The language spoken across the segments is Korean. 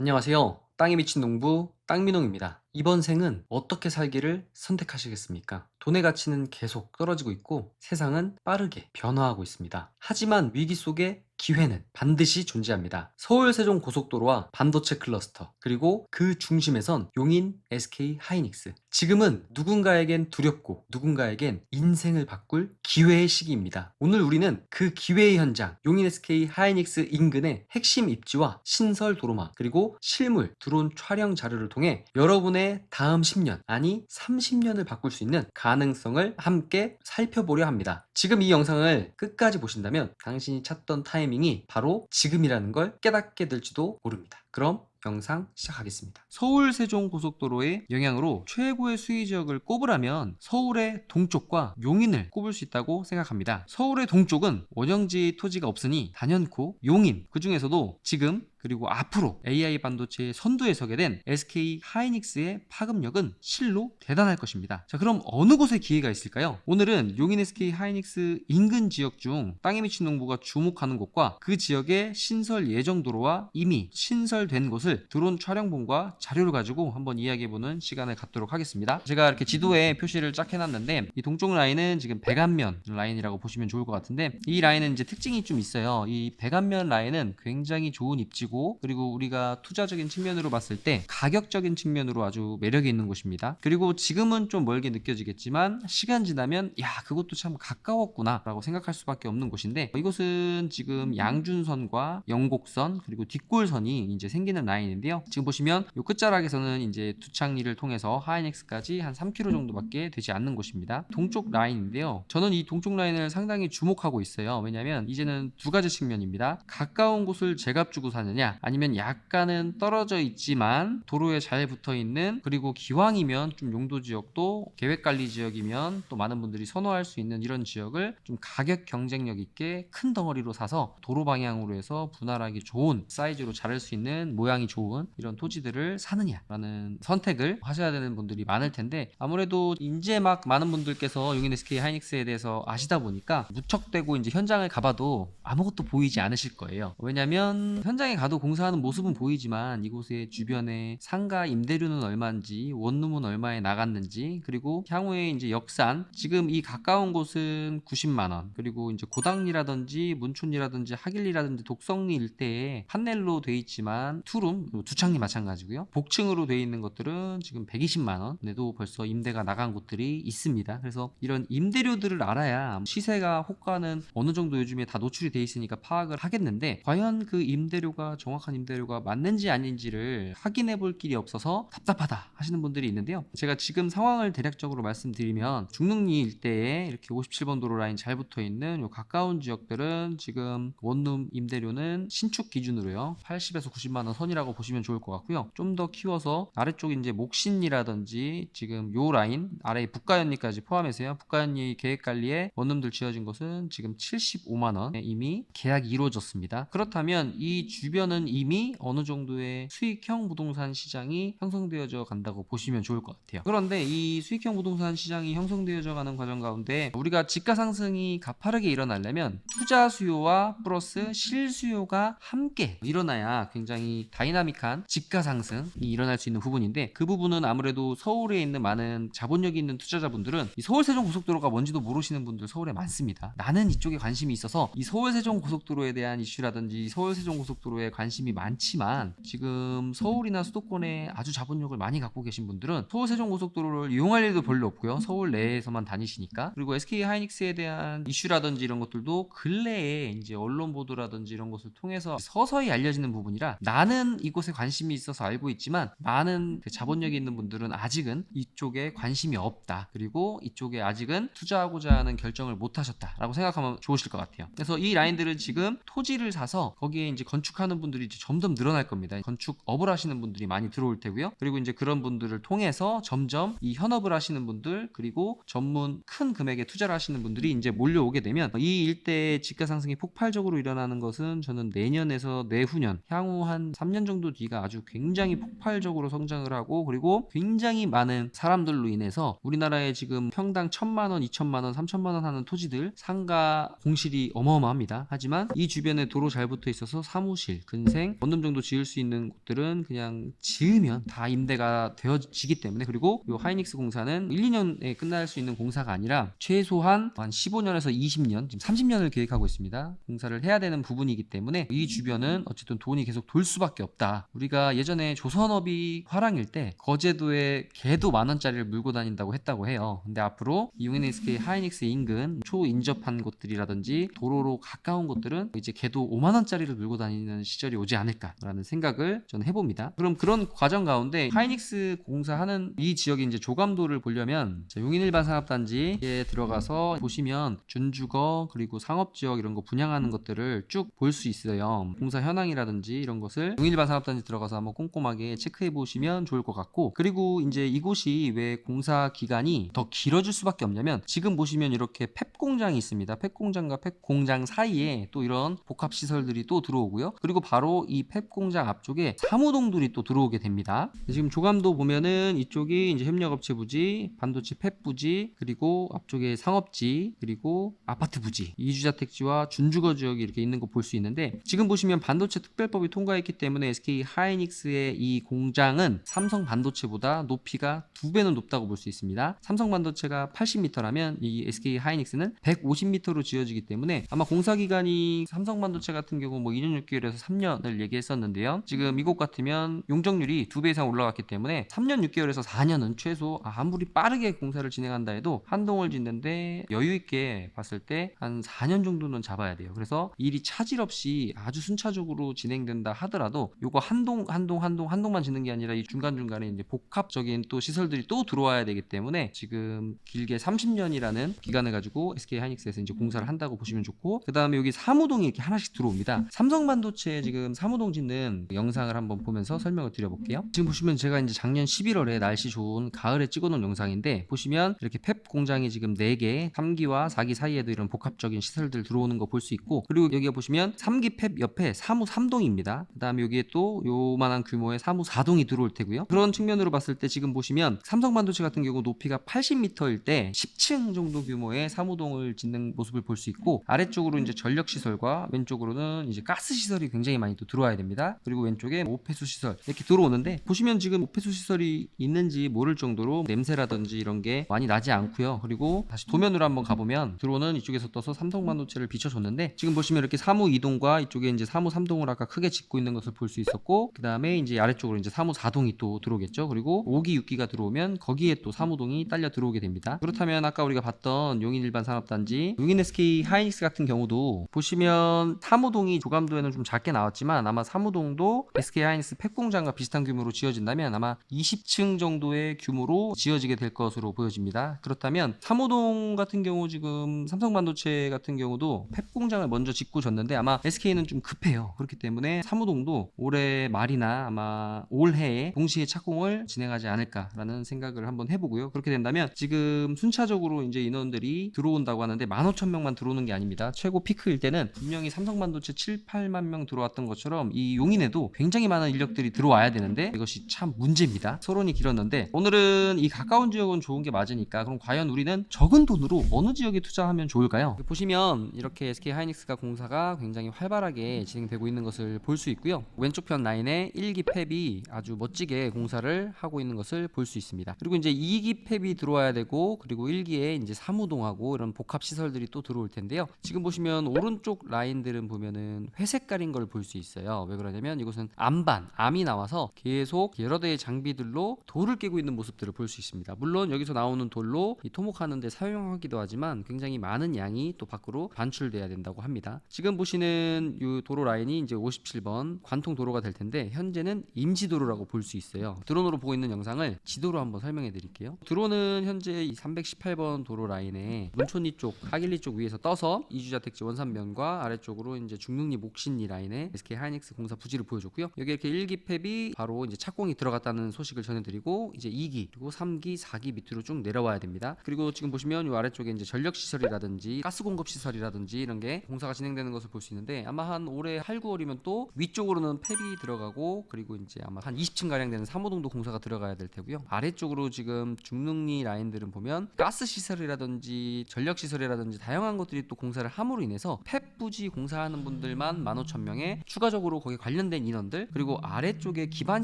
안녕하세요. 땅에 미친 농부 땅민홍입니다. 이번 생은 어떻게 살기를 선택하시겠습니까? 돈의 가치는 계속 떨어지고 있고 세상은 빠르게 변화하고 있습니다. 하지만 위기 속에 기회는 반드시 존재합니다. 서울 세종 고속도로와 반도체 클러스터, 그리고 그 중심에선 용인 SK 하이닉스. 지금은 누군가에겐 두렵고 누군가에겐 인생을 바꿀 기회의 시기입니다. 오늘 우리는 그 기회의 현장, 용인 SK 하이닉스 인근의 핵심 입지와 신설 도로망, 그리고 실물 드론 촬영 자료를 통해 여러분의 다음 10년, 아니 30년을 바꿀 수 있는 가능성을 함께 살펴보려 합니다. 지금 이 영상을 끝까지 보신다면 당신이 찾던 타이밍이 바로 지금이라는 걸 깨닫게 될지도 모릅니다. 그럼 영상 시작하겠습니다. 서울 세종 고속도로의 영향으로 최고의 수익 지역을 꼽으라면 서울의 동쪽과 용인을 꼽을 수 있다고 생각합니다. 서울의 동쪽은 원형지 토지가 없으니 단연코 용인, 그 중에서도 지금 그리고 앞으로 AI 반도체의 선두에 서게 된 SK 하이닉스의 파급력은 실로 대단할 것입니다. 자, 그럼 어느 곳에 기회가 있을까요? 오늘은 용인 SK 하이닉스 인근 지역 중 땅에 미친 농부가 주목하는 곳과 그 지역의 신설 예정 도로와 이미 신설된 곳을 드론 촬영본과 자료를 가지고 한번 이야기해보는 시간을 갖도록 하겠습니다. 제가 이렇게 지도에 표시를 쫙 해놨는데 이 동쪽 라인은 지금 백안면 라인이라고 보시면 좋을 것 같은데, 이 라인은 이제 특징이 좀 있어요. 이 백안면 라인은 굉장히 좋은 입지고, 그리고 우리가 투자적인 측면으로 봤을 때 가격적인 측면으로 아주 매력이 있는 곳입니다. 그리고 지금은 좀 멀게 느껴지겠지만 시간 지나면 야, 그것도 참 가까웠구나 라고 생각할 수밖에 없는 곳인데, 이곳은 지금 양준선과 영곡선 그리고 뒷골선이 이제 생기는 라인인데요. 지금 보시면 이 끝자락에서는 이제 두창리를 통해서 하이닉스까지 한 3km 정도밖에 되지 않는 곳입니다. 동쪽 라인인데요. 저는 이 동쪽 라인을 상당히 주목하고 있어요. 왜냐면 이제는 두 가지 측면입니다. 가까운 곳을 제값 주고 사느냐, 아니면 약간은 떨어져 있지만 도로에 잘 붙어 있는, 그리고 기왕이면 좀 용도 지역도 계획관리 지역이면 또 많은 분들이 선호할 수 있는 이런 지역을 좀 가격 경쟁력 있게 큰 덩어리로 사서 도로 방향으로 해서 분할하기 좋은 사이즈로 자를 수 있는 모양이 좋은 이런 토지들을 사느냐라는 선택을 하셔야 되는 분들이 많을 텐데, 아무래도 이제 막 많은 분들께서 용인 SK 하이닉스에 대해서 아시다 보니까 무척대고 이제 현장을 가봐도 아무것도 보이지 않으실 거예요. 왜냐면 현장에 가도 공사하는 모습은 보이지만 이곳의 주변에 상가 임대료는 얼마인지, 원룸은 얼마에 나갔는지, 그리고 향후에 이제 역산, 지금 이 가까운 곳은 90만 원, 그리고 이제 고당리라든지 문촌리라든지 하길리라든지 독성리 일대에 판넬로 돼 있지만 투룸, 두창리 마찬가지고요. 복층으로 돼 있는 것들은 지금 120만 원에도 벌써 임대가 나간 곳들이 있습니다. 그래서 이런 임대료들을 알아야 시세가, 호가는 어느 정도 요즘에 다 노출이 돼 있으니까 파악을 하겠는데, 과연 그 임대료가 정확한 임대료가 맞는지 아닌지를 확인해 볼 길이 없어서 답답하다 하시는 분들이 있는데요. 제가 지금 상황을 대략적으로 말씀드리면 중릉리 일대에 이렇게 57번 도로 라인 잘 붙어 있는 요 가까운 지역들은 지금 원룸 임대료는 신축 기준으로요 80에서 90만 원 선이라고 보시면 좋을 것 같고요. 좀 더 키워서 아래쪽 이제 목신리라든지 지금 요 라인 아래 북가현리까지 포함해서요, 북가현리 계획관리에 원룸들 지어진 것은 지금 75만 원에 이미 계약이 이루어졌습니다. 그렇다면 이 주변은 이미 어느 정도의 수익형 부동산 시장이 형성되어져 간다고 보시면 좋을 것 같아요. 그런데 이 수익형 부동산 시장이 형성되어져 가는 과정 가운데 우리가 집가 상승이 가파르게 일어나려면 투자 수요와 플러스 실수요가 함께 일어나야 굉장히 다이나믹한 집가 상승이 일어날 수 있는 부분인데, 그 부분은 아무래도 서울에 있는 많은 자본력이 있는 투자자분들은 이 서울 세종 고속도로가 뭔지도 모르시는 분들 서울에 많습니다. 나는 이쪽에 관심이 있어서 이 서울 세종 고속도로에 대한 이슈라든지 서울 세종 고속도로에 관심이 많지만, 지금 서울이나 수도권에 아주 자본력을 많이 갖고 계신 분들은 서울 세종 고속도로를 이용할 일도 별로 없고요. 서울 내에서만 다니시니까. 그리고 SK 하이닉스에 대한 이슈라든지 이런 것들도 근래에 이제 언론 보도라든지 이런 것을 통해서 서서히 알려지는 부분이라, 나는 이곳에 관심이 있어서 알고 있지만 많은 그 자본력이 있는 분들은 아직은 이쪽에 관심이 없다, 그리고 이쪽에 아직은 투자하고자 하는 결정을 못 하셨다라고 생각하면 좋으실 것 같아요. 그래서 이 라인들은 지금 토지를 사서 거기에 이제 건축하는 분들이 이제 점점 늘어날 겁니다. 건축업을 하시는 분들이 많이 들어올 테고요. 그리고 이제 그런 분들을 통해서 점점 이 현업을 하시는 분들, 그리고 전문 큰 금액에 투자를 하시는 분들이 이제 몰려오게 되면 이 일대의 집가 상승이 폭발적으로 일어나는 것은 저는 내년에서 내후년, 향후 한 3년 정도 뒤가 아주 굉장히 폭발적으로 성장을 하고, 그리고 굉장히 많은 사람들로 인해서 우리나라에 지금 평당 1,000만 원, 2,000만 원, 3,000만 원 하는 토지들, 상가 공실이 어마어마합니다. 합니다. 하지만 이 주변에 도로 잘 붙어 있어서 사무실, 근생, 원룸 정도 지을 수 있는 곳들은 그냥 지으면 다 임대가 되어지기 때문에, 그리고 이 하이닉스 공사는 1, 2년에 끝날 수 있는 공사가 아니라 최소한 한 15년에서 20년, 지금 30년을 계획하고 있습니다. 공사를 해야 되는 부분이기 때문에 이 주변은 어쨌든 돈이 계속 돌 수밖에 없다. 우리가 예전에 조선업이 화랑일 때 거제도에 개도 10,000원짜리를 물고 다닌다고 했다고 해요. 근데 앞으로 이 용인 SK 하이닉스 인근 초인접한 곳들이라든지 도로로 가까운 곳들은 이제 개도 50,000원짜리를 물고 다니는 시절이 오지 않을까라는 생각을 저는 해봅니다. 그럼 그런 과정 가운데 하이닉스 공사하는 이 지역의 이제 조감도를 보려면 용인 일반 산업단지에 들어가서 보시면 준주거 그리고 상업지역 이런 거 분양하는 것들을 쭉 볼 수 있어요. 공사 현황이라든지 이런 것을 용인 일반 산업단지 들어가서 한번 꼼꼼하게 체크해 보시면 좋을 것 같고, 그리고 이제 이곳이 왜 공사 기간이 더 길어질 수밖에 없냐면 지금 보시면 이렇게 펩 공장이 있습니다. 펩 공장과 펩 공장 사이에 또 이런 복합 시설들이 또 들어오고요. 그리고 바로 이 펩 공장 앞쪽에 사무동들이 또 들어오게 됩니다. 지금 조감도 보면은 이쪽이 이제 협력업체 부지, 반도체 펩 부지, 그리고 앞쪽에 상업지, 그리고 아파트 부지, 이주자택지와 준주거 지역이 이렇게 있는 거 볼 수 있는데, 지금 보시면 반도체 특별법이 통과했기 때문에 SK 하이닉스의 이 공장은 삼성 반도체보다 높이가 2배는 높다고 볼 수 있습니다. 삼성 반도체가 80m라면 이 SK 하이닉스는 150m로 지어지기 때문에 아마 공사 기간이 삼성 반도체 같은 경우 뭐 2년 6개월에서 3년을 얘기했었는데요. 지금 이곳 같으면 용적률이 2배 이상 올라갔기 때문에 3년 6개월에서 4년은 최소, 아무리 빠르게 공사를 진행한다 해도 한 동을 짓는데 여유 있게 봤을 때 한 4년 정도는 잡아야 돼요. 그래서 일이 차질 없이 아주 순차적으로 진행된다 하더라도 요거 한 동만 짓는 게 아니라 이 중간중간에 이제 복합적인 또 시설들이 또 들어와야 되기 때문에 지금 길게 30년이라는 기간을 가지고 SK 하이닉스에서 이제 공사를 한다고 보시면 좋고, 그 다음에 여기 사무동이 이렇게 하나씩 들어옵니다. 삼성 반도체 지금 사무동 짓는 영상을 한번 보면서 설명을 드려볼게요. 지금 보시면 제가 이제 작년 11월에 날씨 좋은 가을에 찍어놓은 영상인데, 보시면 이렇게 펩 공장이 지금 4개, 3기와 4기 사이에도 이런 복합적인 시설들 들어오는 거 볼 수 있고, 그리고 여기에 보시면 3기 펩 옆에 사무 3동입니다. 그 다음에 여기에 또 요만한 규모의 사무 4동이 들어올 테고요. 그런 측면으로 봤을 때 지금 보시면 삼성 반도체 같은 경우 높이가 80m일 때 10층 정도 규모의 사무동을 짓는 모습을 볼 수 있고, 아래쪽으로 이제 전력 시설과 왼쪽으로는 이제 가스 시설이 굉장히 많이 또 들어와야 됩니다. 그리고 왼쪽에 오폐수 시설 이렇게 들어오는데, 보시면 지금 오폐수 시설이 있는지 모를 정도로 냄새라든지 이런 게 많이 나지 않고요. 그리고 다시 도면으로 한번 가보면 드론은 이쪽에서 떠서 삼성 반도체를 비춰줬는데, 지금 보시면 이렇게 사무 2동과 이쪽에 이제 사무 3동을 아까 크게 짓고 있는 것을 볼 수 있었고, 그 다음에 이제 아래쪽으로 이제 사무 4동이 또 들어오겠죠. 그리고 5기 6기가 들어오면 거기에 또 사무동이 딸려 들어오게 됩니다. 그렇다면 아까 우리가 봤던 용인 일반 산업단지 용인 SK 하이닉스 같은 경우도 보시면 사무동이 조감도에는 좀 작게 나왔지만 아마 사무동도 SK 하이닉스 펩 공장과 비슷한 규모로 지어진다면 아마 20층 정도의 규모로 지어지게 될 것으로 보여집니다. 그렇다면 사무동 같은 경우 지금 삼성 반도체 같은 경우도 펩 공장을 먼저 짓고 졌는데 아마 SK는 좀 급해요. 그렇기 때문에 사무동도 올해 말이나 아마 올해에 동시에 착공을 진행하지 않을까라는 생각을 한번 해보고요. 그렇게 된다면 지금 순차적으로 이제 인원들이 들어온다고 하는데 15,000명만 들어오는 게 아닙니다. 최고 피크일 때는 분명히 삼성 반도체 7, 8만 명 들어왔던 것처럼 이 용인에도 굉장히 많은 인력들이 들어와야 되는데 이것이 참 문제입니다. 서론이 길었는데 오늘은 이 가까운 지역은 좋은 게 맞으니까, 그럼 과연 우리는 적은 돈으로 어느 지역에 투자하면 좋을까요? 보시면 이렇게 SK 하이닉스가 공사가 굉장히 활발하게 진행되고 있는 것을 볼 수 있고요. 왼쪽 편 라인에 1기 펩이 아주 멋지게 공사를 하고 있는 것을 볼 수 있습니다. 그리고 이제 2기 펩이 들어와야 되고, 그리고 1기에 이제 사무동하고 이런 복합 시설들이 또 들어올 텐데요. 지금 보시면 오른쪽 라인들은 보면은 회색깔인 걸 볼 수 있어요. 왜 그러냐면 이곳은 암이 나와서 계속 여러 대의 장비들로 돌을 깨고 있는 모습들을 볼 수 있습니다. 물론 여기서 나오는 돌로 이 토목하는데 사용하기도 하지만 굉장히 많은 양이 또 밖으로 반출돼야 된다고 합니다. 지금 보시는 이 도로 라인이 이제 57번 관통 도로가 될 텐데 현재는 임시도로라고 볼 수 있어요. 드론으로 보고 있는 영상을 지도로 한번 설명해 드릴게요. 드론은 현재 이 318번 도로 라인에 문촌리 쪽, 하길리 쪽 위에서 떠서 이주자택지 원산면과 아래쪽으로 이제 중릉리 목신리 라인에 SK 하이닉스 공사 부지를 보여줬고요. 여기 이렇게 1기 펩이 바로 이제 착공이 들어갔다는 소식을 전해드리고, 이제 2기 그리고 3기, 4기 밑으로 쭉 내려와야 됩니다. 그리고 지금 보시면 이 아래쪽에 이제 전력 시설이라든지 가스 공급 시설이라든지 이런 게 공사가 진행되는 것을 볼 수 있는데, 아마 한 올해 8, 9월이면 또 위쪽으로는 펩이 들어가고, 그리고 이제 아마 한 20층 가량 되는 사무동도 공사가 들어가야 될 테고요. 아래쪽으로 지금 중릉리 라인들은 보면 가스 시설이라든지 전력 시설이라든지 다양한 것들이 또 공사를 함으로 인해서 해서 펩 부지 공사하는 분들만 15,000명에 추가적으로 거기에 관련된 인원들, 그리고 아래쪽에 기반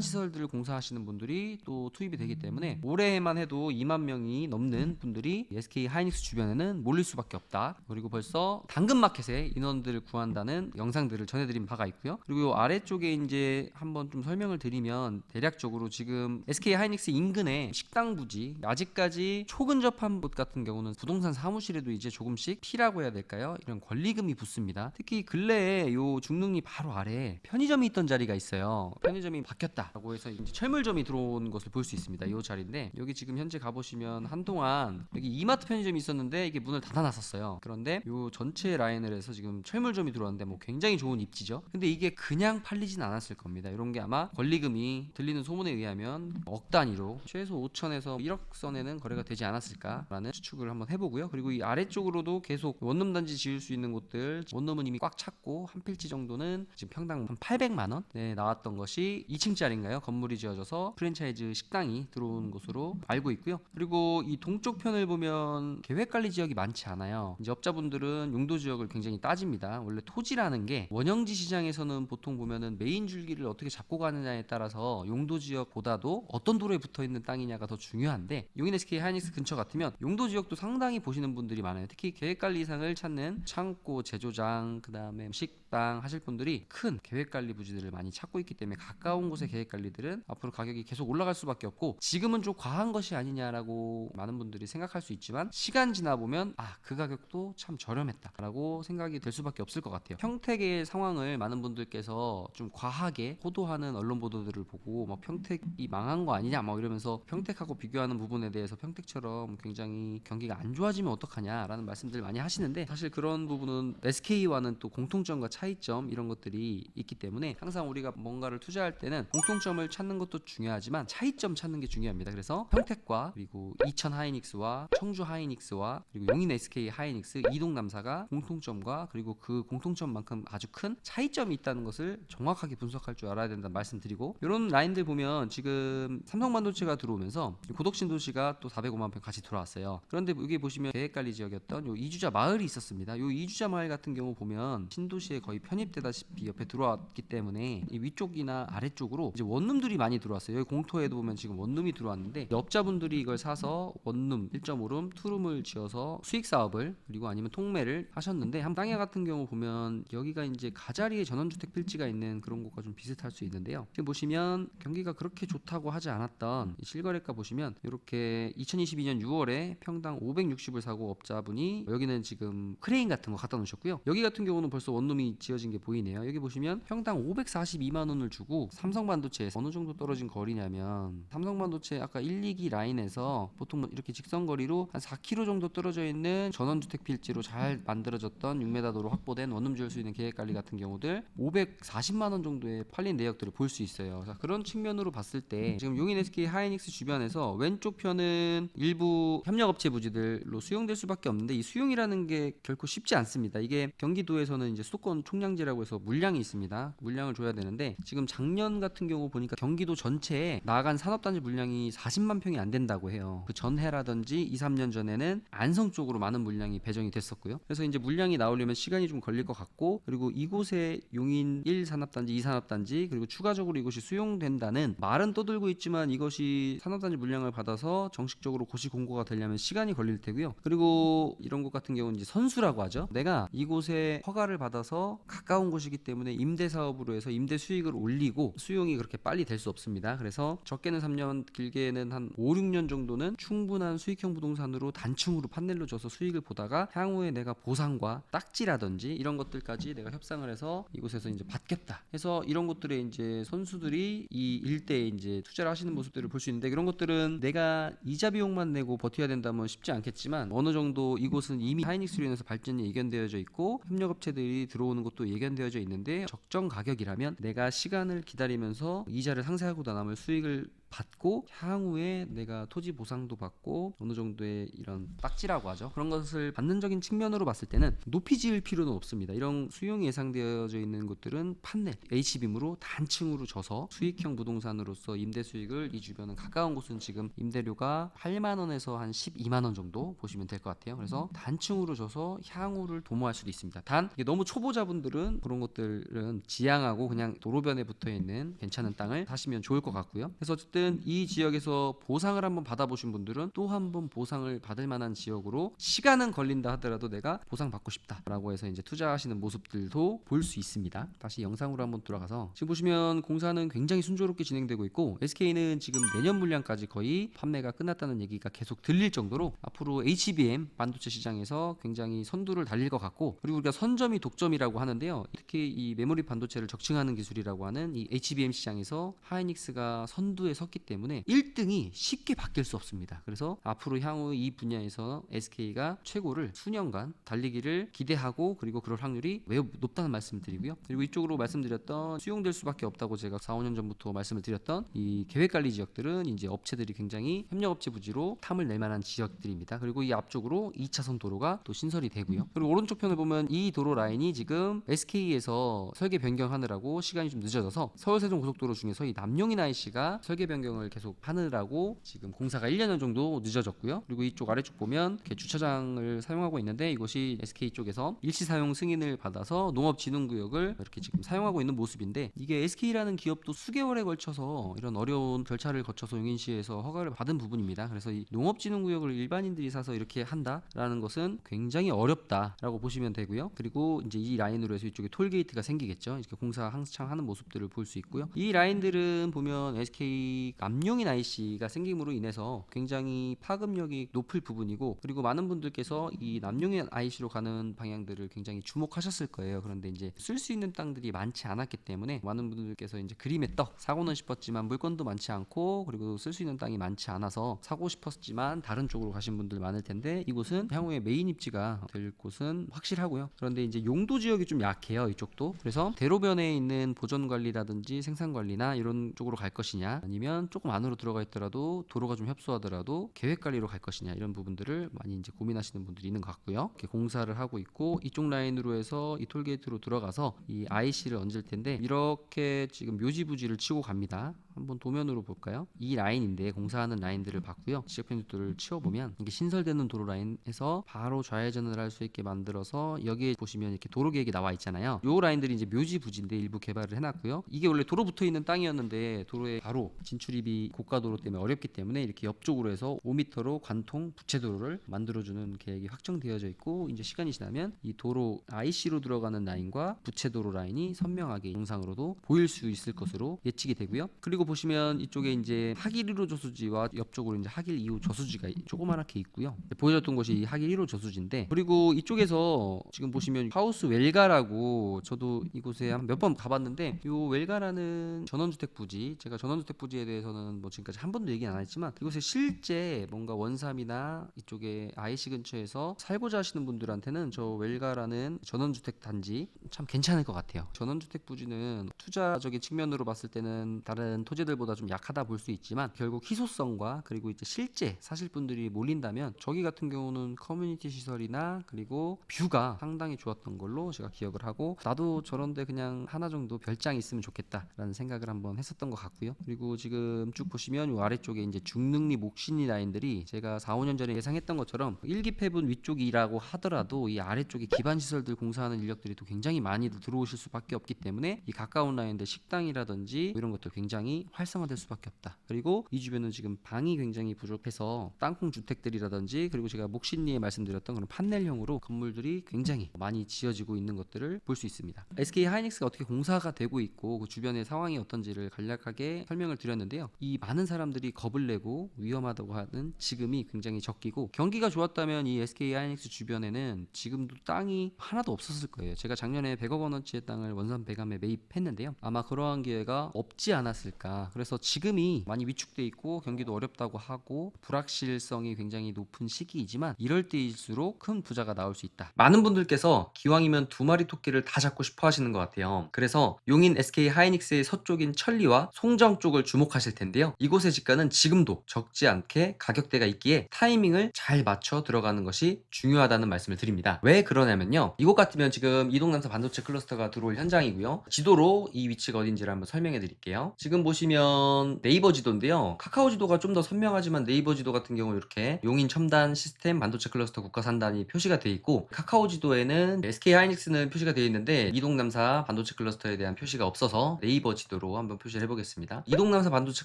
시설들을 공사하시는 분들이 또 투입이 되기 때문에 올해만 해도 2만 명이 넘는 분들이 SK 하이닉스 주변에는 몰릴 수밖에 없다. 그리고 벌써 당근마켓에 인원들을 구한다는 영상들을 전해드린 바가 있고요. 그리고 아래쪽에 이제 한번 좀 설명을 드리면, 대략적으로 지금 SK 하이닉스 인근에 식당 부지, 아직까지 초근접한 곳 같은 경우는 부동산 사무실에도 이제 조금씩 P라고 해야 될까요? 이런 권리금이 붙습니다. 특히 근래에 요 중릉리 바로 아래에 편의점이 있던 자리가 있어요. 편의점이 바뀌었다라고 해서 이제 철물점이 들어온 것을 볼 수 있습니다. 이 자리인데, 여기 지금 현재 가보시면 한동안 여기 이마트 편의점이 있었는데 이게 문을 닫아놨었어요. 그런데 요 전체 라인을 해서 지금 철물점이 들어왔는데 뭐 굉장히 좋은 입지죠. 근데 이게 그냥 팔리진 않았을 겁니다. 이런 게 아마 권리금이 들리는 소문에 의하면 억 단위로 최소 5천에서 1억 선에는 거래가 되지 않았을까라는 추측을 한번 해보고요. 그리고 이 아래쪽으로도 계속 원룸 단지 지을 수 있는 곳들, 원룸은 이미 꽉 찼고 한 필지 정도는 지금 평당 한 800만 원 나왔던 것이 2층짜리인가요? 건물이 지어져서 프랜차이즈 식당이 들어온 곳으로 알고 있고요. 그리고 이 동쪽 편을 보면 계획관리 지역이 많지 않아요. 이제 업자분들은 용도 지역을 굉장히 따집니다. 원래 토지라는 게 원형지 시장에서는 보통 보면은 메인 줄기를 어떻게 잡고 가느냐에 따라서 용도 지역보다도 어떤 도로에 붙어 있는 땅이냐가 더 중요한데, 용인 SK 하이닉스 근처 같으면 용도 지역도 상당히 보시는 분들이 많아요. 특히 계획관리 이상을 찾는 창고, 제조장, 그 다음에 식당 하실 분들이 큰 계획관리 부지들을 많이 찾고 있기 때문에 가까운 곳의 계획관리들은 앞으로 가격이 계속 올라갈 수밖에 없고, 지금은 좀 과한 것이 아니냐라고 많은 분들이 생각할 수 있지만, 시간 지나 보면 그 가격도 참 저렴했다라고 생각이 될 수밖에 없을 것 같아요. 평택의 상황을 많은 분들께서 좀 과하게 호도하는 언론 보도들을 보고 막 평택이 망한 거 아니냐 막 이러면서 평택하고 비교하는 부분에 대해서 평택처럼 굉장히 경기가 안 좋아지면 어떡하냐라는 말씀들 많이 하시는데, 사실 그런 부분은 SK와는 또 공통점과 차이점 이런 것들이 있기 때문에 항상 우리가 뭔가를 투자할 때는 공통점을 찾는 것도 중요하지만 차이점 찾는 게 중요합니다. 그래서 평택과 그리고 이천 하이닉스와 청주 하이닉스와 그리고 용인 SK 하이닉스 이동 3사가 공통점과 그리고 그 공통점만큼 아주 큰 차이점이 있다는 것을 정확하게 분석할 줄 알아야 된다는 말씀드리고, 이런 라인들 보면 지금 삼성반도체가 들어오면서 고덕신도시가 또 405만 평 같이 들어왔어요. 그런데 여기 보시면 계획관리 지역이었던 요 이주자 마을이 있었습니다. 요 이주자 마을 같은 경우 보면 신도시에 거의 편입되다시피 옆에 들어왔기 때문에 이 위쪽이나 아래쪽으로 이제 원룸들이 많이 들어왔어요. 여기 공토에도 보면 지금 원룸이 들어왔는데, 업자분들이 이걸 사서 원룸 1.5룸, 투룸을 지어서 수익 사업을, 그리고 아니면 통매를 하셨는데, 한 땅야 같은 경우 보면 여기가 이제 가자리에 전원주택 필지가 있는 그런 곳과 좀 비슷할 수 있는데요. 지금 보시면 경기가 그렇게 좋다고 하지 않았던 실거래가 보시면 이렇게 2022년 6월에 평당 560을 사고 업자분이, 여기는 지금 크레인 같은 거 갖다 놓으셨고요. 여기 같은 경우는 벌써 원룸이 지어진 게 보이네요. 여기 보시면 평당 542만 원을 주고, 삼성반도체에서 어느 정도 떨어진 거리냐면, 삼성반도체 아까 1, 2기 라인에서 보통 이렇게 직선거리로 한 4km 정도 떨어져 있는 전원주택 필지로 잘 만들어졌던 6m 도로 확보된 원룸 지을 수 있는 계획관리 같은 경우들 540만 원 정도에 팔린 내역들을 볼 수 있어요. 자, 그런 측면으로 봤을 때 지금 용인 SK 하이닉스 주변에서 왼쪽 편은 일부 협력업체 부지들로 수용될 수밖에 없는데, 이 수용이라는 게 결코 쉽지 않습니다. 이게 경기도에서는 이제 수도권 총량제라고 해서 물량이 있습니다. 물량을 줘야 되는데, 지금 작년 같은 경우 보니까 경기도 전체에 나간 산업단지 물량이 40만 평이 안 된다고 해요. 그 전해라든지 2, 3년 전에는 안성 쪽으로 많은 물량이 배정이 됐었고요. 그래서 이제 물량이 나오려면 시간이 좀 걸릴 것 같고, 그리고 이곳에 용인 1산업단지, 2산업단지, 그리고 추가적으로 이것이 수용된다는 말은 떠들고 있지만, 이것이 산업단지 물량을 받아서 정식적으로 고시 공고가 되려면 시간이 걸릴 테고요. 그리고 이런 곳 같은 경우는 이제 선수라고 하죠. 내가 이곳에 허가를 받아서 가까운 곳이기 때문에 임대 사업으로 해서 임대 수익을 올리고 수용이 그렇게 빨리 될 수 없습니다. 그래서 적게는 3년, 길게는 한 5, 6년 정도는 충분한 수익형 부동산으로 단층으로 판넬로 줘서 수익을 보다가 향후에 내가 보상과 딱지라든지 이런 것들까지 내가 협상을 해서 이곳에서 이제 받겠다 해서, 이런 것들에 이제 선수들이 이 일대에 이제 투자를 하시는 모습들을 볼 수 있는데, 그런 것들은 내가 이자 비용만 내고 버텨야 된다면 쉽지 않겠지만, 어느 정도 이곳은 이미 하이닉스로 인해서 발전이 예견되어져 있고 협력업체들이 들어오는 것도 예견되어져 있는데, 적정 가격이라면 내가 시간을 기다리면서 이자를 상쇄하고 남을 수익을 받고 향후에 내가 토지 보상도 받고 어느 정도의 이런 딱지라고 하죠. 그런 것을 받는적인 측면으로 봤을 때는 높이 지을 필요는 없습니다. 이런 수용이 예상되어져 있는 곳들은 판넬, H빔으로 단층으로 져서 수익형 부동산으로서 임대 수익을 이 주변은 가까운 곳은 지금 임대료가 8만 원에서 한 12만 원 정도 보시면 될 것 같아요. 그래서 단층으로 져서 향후를 도모할 수도 있습니다. 단 이게 너무 초보자분들은 그런 것들은 지향하고 그냥 도로변에 붙어 있는 괜찮은 땅을 사시면 좋을 것 같고요. 그래서 어쨌든 이 지역에서 보상을 한번 받아보신 분들은 또 한번 보상을 받을 만한 지역으로 시간은 걸린다 하더라도 내가 보상 받고 싶다라고 해서 이제 투자하시는 모습들도 볼 수 있습니다. 다시 영상으로 한번 돌아가서 지금 보시면 공사는 굉장히 순조롭게 진행되고 있고 SK는 지금 내년 물량까지 거의 판매가 끝났다는 얘기가 계속 들릴 정도로 앞으로 HBM 반도체 시장에서 굉장히 선두를 달릴 것 같고, 그리고 우리가 선점이 독점이라고 하는데요. 특히 이 메모리 반도체를 적층하는 기술이라고 하는 이 HBM 시장에서 하이닉스가 선두에 섰기 때문에 1등이 쉽게 바뀔 수 없습니다. 그래서 앞으로 향후 이 분야에서 SK가 최고를 수년간 달리기를 기대하고, 그리고 그럴 확률이 매우 높다는 말씀을 드리고요. 그리고 이쪽으로 말씀드렸던 수용될 수밖에 없다고 제가 4, 5년 전부터 말씀을 드렸던 이 계획관리 지역들은 이제 업체들이 굉장히 협력업체 부지로 탐을 낼 만한 지역들입니다. 그리고 이 앞쪽으로 2차선 도로가 또 신설이 되고요. 그리고 오른쪽 편을 보면 이 도로 라인이 지금 SK에서 설계 변경하느라고 시간이 좀 늦어져서 서울 세종 고속도로 중에서 이 남용인 IC가 설계 변경을 계속 하느라고 지금 공사가 1년 정도 늦어졌고요. 그리고 이쪽 아래쪽 보면 이렇게 주차장을 사용하고 있는데 이곳이 SK 쪽에서 일시 사용 승인을 받아서 농업진흥구역을 이렇게 지금 사용하고 있는 모습인데, 이게 SK라는 기업도 수개월에 걸쳐서 이런 어려운 절차를 거쳐서 용인시에서 허가를 받은 부분입니다. 그래서 이 농업진흥구역을 일반인들이 사서 이렇게 한다라는 것은 굉장히 어렵다라고 보시면 되고요. 그리고 이제 이 라인으로 해서 이쪽에 톨게이트가 생기겠죠. 이렇게 공사 한창 하는 모습들을 볼 수 있고요. 이 라인들은 보면 SK 남용인 IC가 생김으로 인해서 굉장히 파급력이 높을 부분이고, 그리고 많은 분들께서 이 남용인 IC로 가는 방향들을 굉장히 주목하셨을 거예요. 그런데 이제 쓸 수 있는 땅들이 많지 않았기 때문에 많은 분들께서 이제 그림의 떡 사고는 싶었지만 물건도 많지 않고, 그리고 쓸 수 있는 땅이 많지 않아서 사고 싶었지만 다른 쪽으로 가신 분들 많을 텐데, 이곳은 향후에 메인 입지가 될 곳은 확실하고요. 그런데 이제 용도 지역이 좀 약해요, 이쪽도. 그래서 대로변에 있는 보전 관리라든지 생산 관리나 이런 쪽으로 갈 것이냐, 아니면 조금 안으로 들어가 있더라도 도로가 좀 협소하더라도 계획 관리로 갈 것이냐, 이런 부분들을 많이 이제 고민하시는 분들이 있는 것 같고요. 이렇게 공사를 하고 있고, 이쪽 라인으로 해서 이 톨게이트로 들어가서 이 IC를 얹을 텐데, 이렇게 지금 묘지부지를 치고 갑니다. 한번 도면으로 볼까요? 이 라인인데 공사하는 라인들을 봤고요. 지적 편집도를 치워보면 이게 신설되는 도로 라인에서 바로 좌회전을 할 수 있게 만들어서, 여기에 보시면 이렇게 도로 계획이 나와 있잖아요. 요 라인들이 이제 묘지 부지인데 일부 개발을 해놨고요. 이게 원래 도로 붙어 있는 땅이었는데 도로에 바로 진출입이 고가도로 때문에 어렵기 때문에 이렇게 옆쪽으로 해서 5m로 관통 부채도로를 만들어주는 계획이 확정되어져 있고, 이제 시간이 지나면 이 도로 IC로 들어가는 라인과 부채도로 라인이 선명하게 영상으로도 보일 수 있을 것으로 예측이 되고요. 그리고 보시면 이쪽에 이제 하길 1호 저수지와 옆쪽으로 이제 하길 2호 저수지가 조그맣게 있고요. 보여줬던 곳이 하길 1호 저수지인데, 그리고 이쪽에서 지금 보시면 하우스 웰가라고, 저도 이곳에 한 몇 번 가봤는데, 요 웰가라는 전원주택 부지, 제가 전원주택 부지에 대해서는 뭐 지금까지 한 번도 얘기 안 했지만, 이곳에 실제 뭔가 원삼이나 이쪽에 IC 근처에서 살고자 하시는 분들한테는 저 웰가라는 전원주택 단지 참 괜찮을 것 같아요. 전원주택 부지는 투자적인 측면으로 봤을 때는 다른 토지들보다 좀 약하다 볼 수 있지만, 결국 희소성과 그리고 이제 실제 사실 분들이 몰린다면 저기 같은 경우는 커뮤니티 시설이나 그리고 뷰가 상당히 좋았던 걸로 제가 기억을 하고, 나도 저런데 그냥 하나 정도 별장이 있으면 좋겠다라는 생각을 한번 했었던 것 같고요. 그리고 지금 쭉 보시면 이 아래쪽에 이제 중능리 목신리 라인들이 제가 4, 5년 전에 예상했던 것처럼 일기폐분 위쪽이라고 하더라도 이 아래쪽에 기반 시설들 공사하는 인력들이 또 굉장히 많이 들어오실 수밖에 없기 때문에 이 가까운 라인들 식당이라든지 이런 것도 굉장히 활성화될 수밖에 없다. 그리고 이 주변은 지금 방이 굉장히 부족해서 땅콩 주택들이라든지, 그리고 제가 목신리에 말씀드렸던 그런 판넬형으로 건물들이 굉장히 많이 지어지고 있는 것들을 볼 수 있습니다. SK 하이닉스가 어떻게 공사가 되고 있고 그 주변의 상황이 어떤지를 간략하게 설명을 드렸는데요. 이 많은 사람들이 겁을 내고 위험하다고 하는 지금이 굉장히 적기고, 경기가 좋았다면 이 SK 하이닉스 주변에는 지금도 땅이 하나도 없었을 거예요. 제가 작년에 100억 원어치의 땅을 원산 배감에 매입했는데요. 아마 그러한 기회가 없지 않았을까. 그래서 지금이 많이 위축돼 있고 경기도 어렵다고 하고 불확실성이 굉장히 높은 시기이지만, 이럴 때일수록 큰 부자가 나올 수 있다. 많은 분들께서 기왕이면 두 마리 토끼를 다 잡고 싶어 하시는 것 같아요. 그래서 용인 SK 하이닉스의 서쪽인 천리와 송정 쪽을 주목하시면 주목하실 텐데요. 이곳의 지가는 지금도 적지 않게 가격대가 있기에 타이밍을 잘 맞춰 들어가는 것이 중요하다는 말씀을 드립니다. 왜 그러냐면요. 이곳 같으면 지금 이동남사 반도체 클러스터가 들어올 현장이고요. 지도로 이 위치가 어딘지를 한번 설명해 드릴게요. 지금 보시면 네이버 지도인데요. 카카오 지도가 좀 더 선명하지만 네이버 지도 같은 경우 이렇게 용인 첨단 시스템 반도체 클러스터 국가산단이 표시가 되어 있고, 카카오 지도에는 SK 하이닉스는 표시가 되어 있는데 이동남사 반도체 클러스터에 대한 표시가 없어서 네이버 지도로 한번 표시를 해보겠습니다. 이동남사 반도체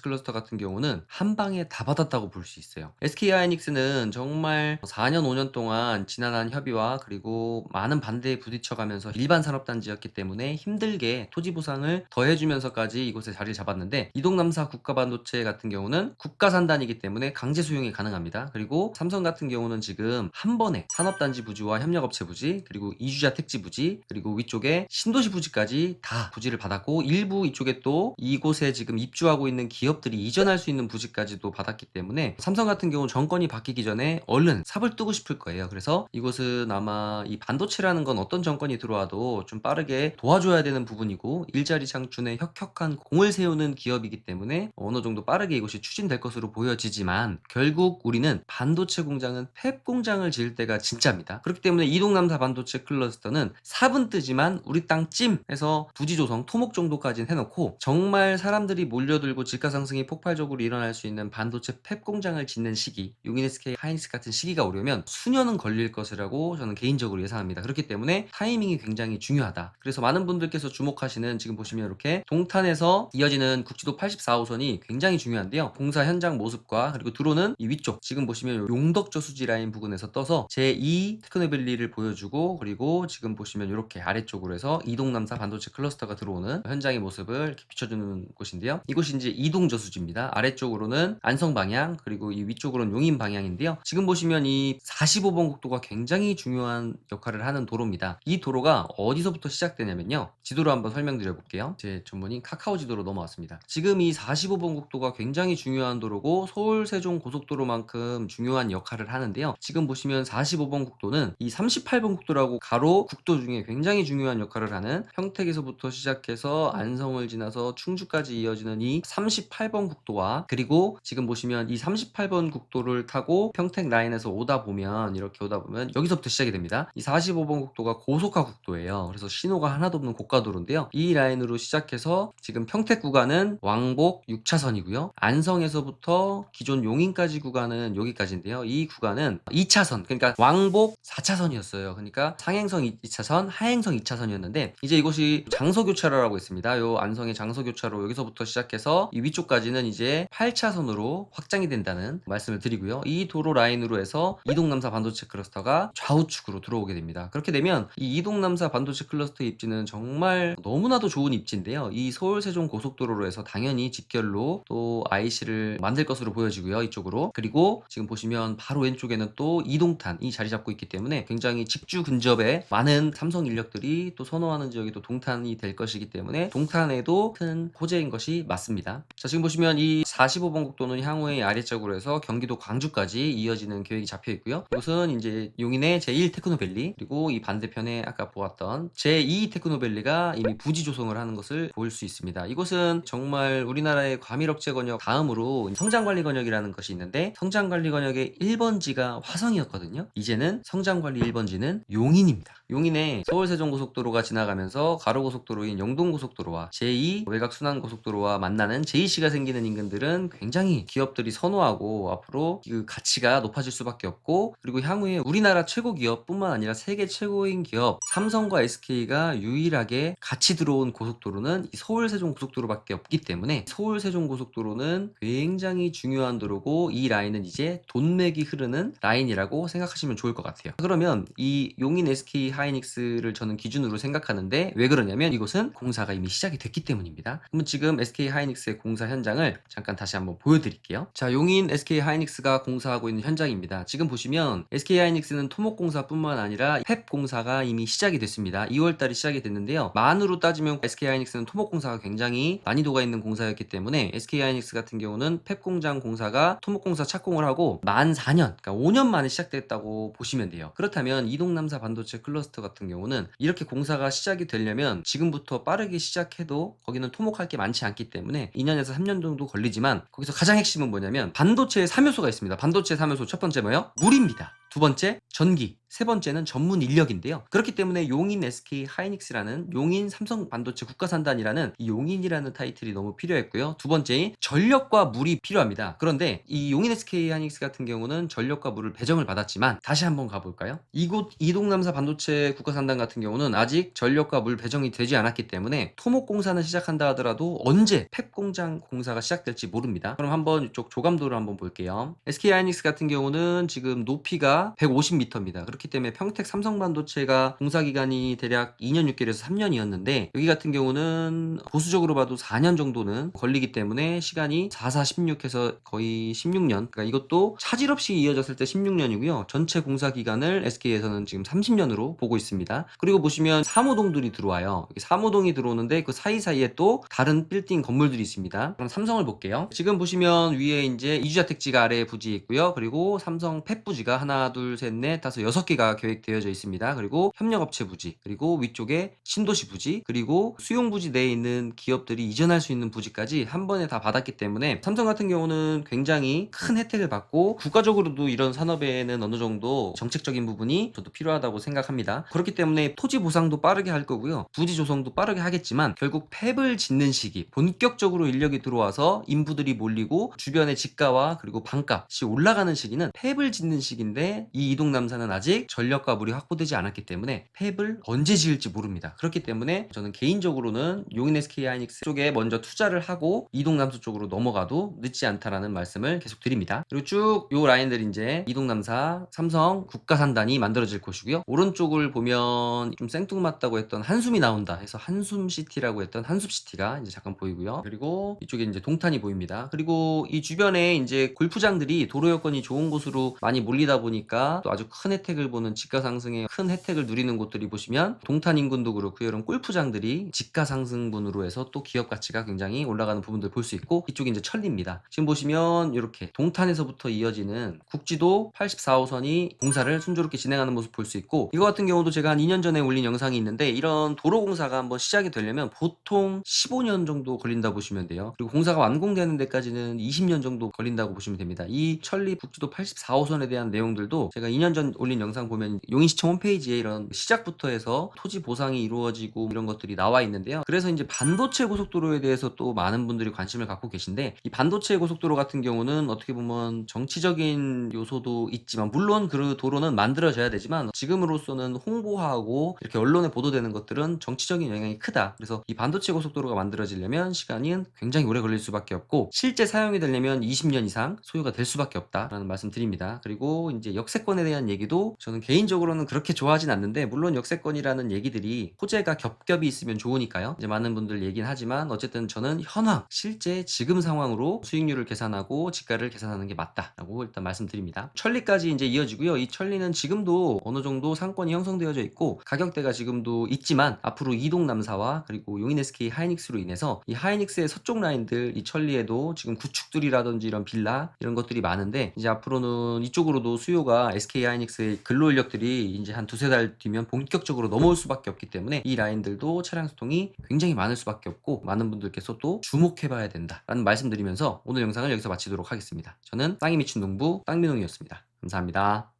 클러스터 같은 경우는 한 방에 다 받았다고 볼 수 있어요. SK 하이닉스는 정말 4년 5년 동안 지난한 협의와 그리고 많은 반대에 부딪혀가면서 일반 산업단지였기 때문에 힘들게 토지 보상을 더해주면서까지 이곳에 자리를 잡았는데, 이동남사 국가반도체 같은 경우는 국가산단이기 때문에 강제 수용이 가능합니다. 그리고 삼성 같은 경우는 지금 한 번에 산업단지 부지와 협력업체 부지, 그리고 이주자 택지 부지, 그리고 위쪽에 신도시 부지까지 다 부지를 받았고, 일부 이쪽에 또 이곳에 지금 입주하고 있는 기업들이 이전할 수 있는 부지까지도 받았기 때문에 삼성 같은 경우 정권이 바뀌기 전에 얼른 삽을 뜨고 싶을 거예요. 그래서 이곳은 아마 이 반도체라는 건 어떤 정권이 들어와도 좀 빠르게 도와줘야 되는 부분이고, 일자리 창출에 혁혁한 공을 세우는 기업이기 때문에 어느 정도 빠르게 이곳이 추진될 것으로 보여지지만, 결국 우리는 반도체 공장은 팹 공장을 지을 때가 진짜입니다. 그렇기 때문에 이동남사 반도체 클러스터는 삽은 뜨지만 우리 땅찜 해서 부지 조성 토목 정도까지는 해놓고, 정말 사람들이 몰려들고 지가 상승이 폭발적으로 일어날 수 있는 반도체 팹 공장을 짓는 시기, 용인 SK 하이닉스 같은 시기가 오려면 수년은 걸릴 것이라고 저는 개인적으로 예상합니다. 그렇기 때문에 타이밍이 굉장히 중요하다. 그래서 많은 분들께서 주목하시는, 지금 보시면 이렇게 동탄에서 이어지는 국지도 84호선이 굉장히 중요한데요. 공사 현장 모습과 그리고 들어오는 이 위쪽, 지금 보시면 용덕 저수지 라인 부근에서 떠서 제2 테크노밸리를 보여주고, 그리고 지금 보시면 이렇게 아래쪽으로 해서 이동남사 반도체 클러스터가 들어오는 현장의 모습을 이렇게 비춰주는 곳인데요. 이곳이 이제 이동 저수지입니다. 아래쪽으로는 안성 방향, 그리고 이 위쪽으로는 용인 방향인데요. 지금 보시면 이 45번 국도가 굉장히 중요한 역할을 하는 도로입니다. 이 도로가 어디서부터 시작되냐면요. 지도로 한번 설명드려 볼게요. 제 전문인 카카오 지도로 넘어왔습니다. 지금 이 45번 국도가 굉장히 중요한 도로고 서울 세종 고속도로만큼 중요한 역할을 하는데요. 지금 보시면 45번 국도는 이 38번 국도라고 가로 국도 중에 굉장히 중요한 역할을 하는, 평택에서부터 시작해서 안성을 지나서 충주까지 이어지는 이 38번 국도와, 그리고 지금 보시면 이 38번 국도를 타고 평택 라인에서 오다 보면, 이렇게 오다 보면 여기서부터 시작이 됩니다. 이 45번 국도가 고속화 국도예요. 그래서 신호가 하나도 없는 고가도로인데요. 이 라인으로 시작해서 지금 평택 구간은 왕복 6차선이고요. 안성에서부터 기존 용인까지 구간은 여기까지인데요. 이 구간은 2차선, 그러니까 왕복 4차선이었어요. 그러니까 상행선 2차선, 하행선 2차선이었는데 이제 이곳이 장서교차로라고 있습니다. 요 안성의 장서교차로, 여기서부터 시작해서 이 위쪽까지는 이제 8차선으로 확장이 된다는 말씀을 드리고요. 이 도로 라인으로 해서 이동남사 반도체 클러스터가 좌우측으로 들어오게 됩니다. 그렇게 되면 이 이동남사 반도체 클러스터 입지는 정말 너무나도 좋은 입지인데요. 이 서울 세종 고속도로로 해서 당연히 직결로 또 IC를 만들 것으로 보여지고요. 이쪽으로. 그리고 지금 보시면 바로 왼쪽에는 또 이동탄이 자리 잡고 있기 때문에 굉장히 직주 근접에 많은 삼성 인력들이 또 선호하는 지역이 또 동탄이 될 것이기 때문에 동탄에도 큰 호재인 것이 맞습니다. 자, 지금 보시면 이 45번 국도는 향후에 아래쪽으로 해서 경기도 광주까지 이어지는 계획이 잡혀 있고요. 이곳은 이제 용인의 제1 테크노밸리, 그리고 이 반대편에 아까 보았던 제2 테크노밸리가 이미 부지 조성을 하는 것을 볼 수 있습니다. 이곳은 정말 우리나라의 과밀억제 권역 다음으로 성장관리 권역이라는 것이 있는데, 성장관리 권역의 1번지가 화성이었거든요. 이제는 성장관리 1번지는 용인입니다. 용인에 서울세종고속도로가 지나가면서 가로고속도로인 영동고속도로와 제2 외곽순환고속도로와 만나는 제2시가 생기는 인근들은 굉장히 기업들이 선호하고 앞으로 그 가치가 높아질 수밖에 없고, 그리고 향후에 우리나라 최고 기업뿐만 아니라 세계 최고인 기업 삼성과 SK가 유일하게 같이 들어온 고속도로는 이 서울세종고속도로밖에 없기 때문에, 서울세종고속도로는 굉장히 중요한 도로고 이 라인은 이제 돈맥이 흐르는 라인이라고 생각하시면 좋을 것 같아요. 그러면 이 용인 SK 하이닉스를 저는 기준으로 생각하는데, 왜 그러냐면 이곳은 공사가 이미 시작이 됐기 때문입니다. 그러면 지금 SK 하이닉스의 공사 현장을 잠깐 다시 한번 보여드릴게요. 자, 용인 SK 하이닉스가 공사하고 있는 현장입니다. 지금 보시면 SK 하이닉스는 토목 공사뿐만 아니라 팹 공사가 이미 시작이 됐습니다. 2월달에 시작이 됐는데요. 만으로 따지면 SK 하이닉스는 토목 공사가 굉장히 난이도가 있는 공사였기 때문에 SK 하이닉스 같은 경우는 팹 공장 공사가 토목 공사 착공을 하고 만 4년, 그러니까 5년 만에 시작됐다고 보시면 돼요. 그렇다면 이동남사 반도체 클러스터 클러스터 같은 경우는 이렇게 공사가 시작이 되려면 지금부터 빠르게 시작해도 거기는 토목할 게 많지 않기 때문에 2년에서 3년 정도 걸리지만 거기서 가장 핵심은 뭐냐면 반도체의 3요소가 있습니다. 반도체 3요소 첫 번째 뭐예요? 물입니다. 두 번째 전기, 세 번째는 전문 인력인데요. 그렇기 때문에 용인 SK 하이닉스라는 용인 삼성 반도체 국가산단이라는 이 용인이라는 타이틀이 너무 필요했고요. 두 번째 전력과 물이 필요합니다. 그런데 이 용인 SK 하이닉스 같은 경우는 전력과 물을 배정을 받았지만 다시 한번 가볼까요? 이곳 이동남사 반도체 국가산단 같은 경우는 아직 전력과 물 배정이 되지 않았기 때문에 토목 공사는 시작한다 하더라도 언제 팹 공장 공사가 시작될지 모릅니다. 그럼 한번 이쪽 조감도를 한번 볼게요. SK 하이닉스 같은 경우는 지금 높이가 150m입니다. 그렇기 때문에 평택 삼성반도체가 공사 기간이 대략 2년 6개월에서 3년이었는데 여기 같은 경우는 보수적으로 봐도 4년 정도는 걸리기 때문에 시간이 4, 4, 16 해서 거의 16년. 그러니까 이것도 차질 없이 이어졌을 때 16년이고요. 전체 공사 기간을 SK에서는 지금 30년으로 보고 있습니다. 그리고 보시면 사무동들이 들어와요. 사무동이 들어오는데 그 사이사이에 또 다른 빌딩 건물들이 있습니다. 그럼 삼성을 볼게요. 지금 보시면 위에 이제 이주자택지가 아래에 부지 있고요. 그리고 삼성 팹 부지가 하나, 둘, 셋, 넷, 다섯, 6개가 계획되어져 있습니다. 그리고 협력업체 부지, 그리고 위쪽에 신도시 부지, 그리고 수용 부지 내에 있는 기업들이 이전할 수 있는 부지까지 한 번에 다 받았기 때문에 삼성 같은 경우는 굉장히 큰 혜택을 받고 국가적으로도 이런 산업에는 어느 정도 정책적인 부분이 저도 필요하다고 생각합니다. 그렇기 때문에 토지 보상도 빠르게 할 거고요. 부지 조성도 빠르게 하겠지만 결국 팹을 짓는 시기, 본격적으로 인력이 들어와서 인부들이 몰리고 주변의 집가와 그리고 방값이 올라가는 시기는 팹을 짓는 시기인데 이 이동남사는 아직 전력과 물이 확보되지 않았기 때문에 팹을 언제 지을지 모릅니다. 그렇기 때문에 저는 개인적으로는 용인 SK 하이닉스 쪽에 먼저 투자를 하고 이동남사 쪽으로 넘어가도 늦지 않다라는 말씀을 계속 드립니다. 그리고 쭉 요 라인들 이제 이동남사 삼성 국가산단이 만들어질 곳이고요. 오른쪽을 보면 좀 생뚱맞다고 했던 한숨이 나온다 해서 한숨시티라고 했던 한숲시티가 이제 잠깐 보이고요. 그리고 이쪽에 이제 동탄이 보입니다. 그리고 이 주변에 이제 골프장들이 도로 여건이 좋은 곳으로 많이 몰리다 보니까 또 아주 큰 혜택을 보는 집가 상승에 큰 혜택을 누리는 곳들이 보시면 동탄 인근도 그렇고 이런 골프장들이 집가 상승분으로 해서 또 기업 가치가 굉장히 올라가는 부분들 볼 수 있고 이쪽이 이제 천리입니다. 지금 보시면 이렇게 동탄에서부터 이어지는 국지도 84호선이 공사를 순조롭게 진행하는 모습 볼 수 있고 이거 같은 경우도 제가 한 2년 전에 올린 영상이 있는데 이런 도로 공사가 한번 시작이 되려면 보통 15년 정도 걸린다 보시면 돼요. 그리고 공사가 완공되는 데까지는 20년 정도 걸린다고 보시면 됩니다. 이 천리 국지도 84호선에 대한 내용들도 제가 2년 전 올린 영상 보면 용인시청 홈페이지에 이런 시작부터 해서 토지 보상이 이루어지고 이런 것들이 나와 있는데요. 그래서 이제 반도체 고속도로에 대해서 또 많은 분들이 관심을 갖고 계신데 이 반도체 고속도로 같은 경우는 어떻게 보면 정치적인 요소도 있지만 물론 그 도로는 만들어져야 되지만 지금으로서는 홍보하고 이렇게 언론에 보도되는 것들은 정치적인 영향이 크다. 그래서 이 반도체 고속도로가 만들어지려면 시간이 굉장히 오래 걸릴 수밖에 없고 실제 사용이 되려면 20년 이상 소요가 될 수밖에 없다라는 말씀 드립니다. 그리고 이제 역세권에 대한 얘기도 저는 개인적으로는 그렇게 좋아하진 않는데 물론 역세권이라는 얘기들이 호재가 겹겹이 있으면 좋으니까요. 이제 많은 분들 얘기는 하지만 어쨌든 저는 현황 실제 지금 상황으로 수익률을 계산하고 지가를 계산하는 게 맞다라고 일단 말씀드립니다. 천리까지 이제 이어지고요. 이 천리는 지금도 어느 정도 상권이 형성되어져 있고 가격대가 지금도 있지만 앞으로 이동남사와 그리고 용인 SK 하이닉스로 인해서 이 하이닉스의 서쪽 라인들 이 천리에도 지금 구축들이라든지 이런 빌라 이런 것들이 많은데 이제 앞으로는 이쪽으로도 수요가 SK 하이닉스의 근로 인력들이 이제 한 두세 달 뒤면 본격적으로 넘어올 수밖에 없기 때문에 이 라인들도 차량 소통이 굉장히 많을 수밖에 없고 많은 분들께서 또 주목해봐야 된다라는 말씀드리면서 오늘 영상을 여기서 마치도록 하겠습니다. 저는 땅이 미친 농부 땅민홍이었습니다. 감사합니다.